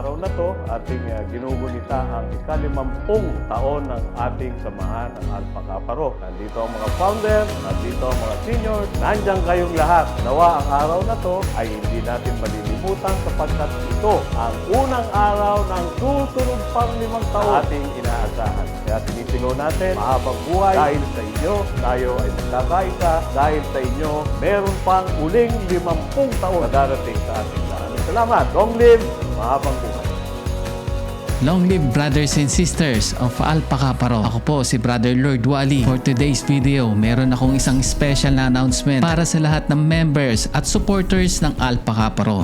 araw na to, ating ginugunita ang ika-50 taon ng ating samahan ng Alpha Kappa Rho. Nandito ang mga founder, nandito ang mga seniors, nandiyan kayong lahat. Nawa ang araw na to ay hindi natin malilimutan sapagkat ito ang unang araw ng susunod pang 5 taon na ating inaasahan. Kaya sinisigaw natin, mahabang buhay dahil sa inyo, tayo ay magkakaisa. Dahil sa inyo, meron pang uling 50 taon na darating sa ating lahat. Salamat. Long live, mahabang buhay. Long live brothers and sisters of Alpha Kappa Rho. Ako po si Brother Lord Wally. For today's video, meron akong isang special na announcement para sa lahat ng members at supporters ng Alpha Kappa Rho.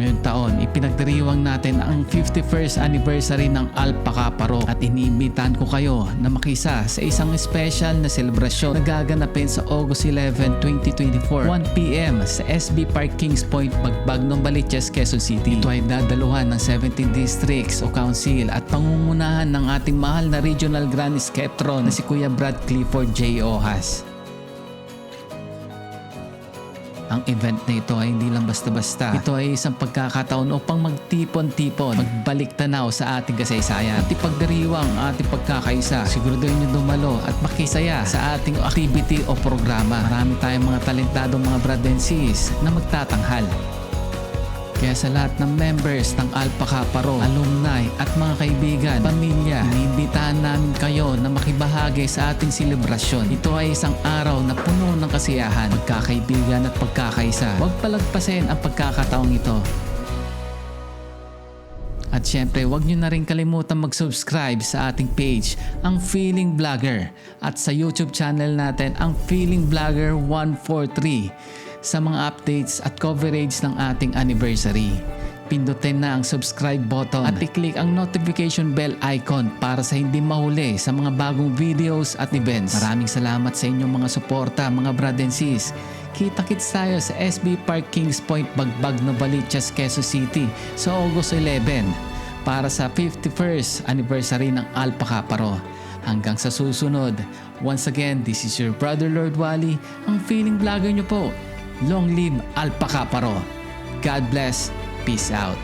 Ngayong taon, ipinagdiriwang natin ang 51st anniversary ng Alpha Kappa Rho at iniimbitahan ko kayo na makisa sa isang special na selebrasyon na gaganapin sa August 11, 2024, 1 p.m. sa SB Park Kings Point, Bagbag, Novaliches, Quezon City. Ito ay dadaluhan ng 17 districts o council at pangungunahan ng ating mahal na Regional Grand Skeptron na si Kuya Brad Clifford J. Ohas. Ang event na ito ay hindi lang basta-basta. Ito ay isang pagkakataon upang magtipon-tipon, magbalik tanaw sa ating kasaysayan at ipagdiriwang ang ating pagkakaisa. Siguraduhin nyo dumalo at makisaya sa ating activity o programa. Marami tayong mga talentadong mga brad and sis na magtatanghal. Kaya sa lahat ng members ng Alpha Kappa Rho, alumni at mga kaibigan, pamilya, iniimbitahan namin kayo na makibahagi sa ating selebrasyon. Ito ay isang araw na puno ng kasiyahan, pagkakaibigan at pagkakaisa. Huwag palagpasin ang pagkakataong ito. At syempre, huwag nyo na rin kalimutan mag-subscribe sa ating page, ang Feeling Vlogger, at sa YouTube channel natin, ang Feeling Vlogger 143. Sa mga updates at coverage ng ating anniversary. Pindutin na ang subscribe button at i-click ang notification bell icon para sa hindi mahuli sa mga bagong videos at events. Maraming salamat sa inyong mga suporta, mga brad and sis. Kita-kits tayo sa SB Park Kings Point, Bagbag, Novaliches, Quezon City sa August 11 para sa 51st anniversary ng Alpha Kappa Rho. Hanggang sa susunod. Once again, this is your Brother Lord Wally, ang Feeling Vlogger nyo po. Long live Alpha Kappa Rho. God bless. Peace out.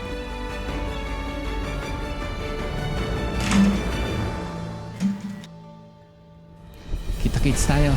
Kita-kits tayo.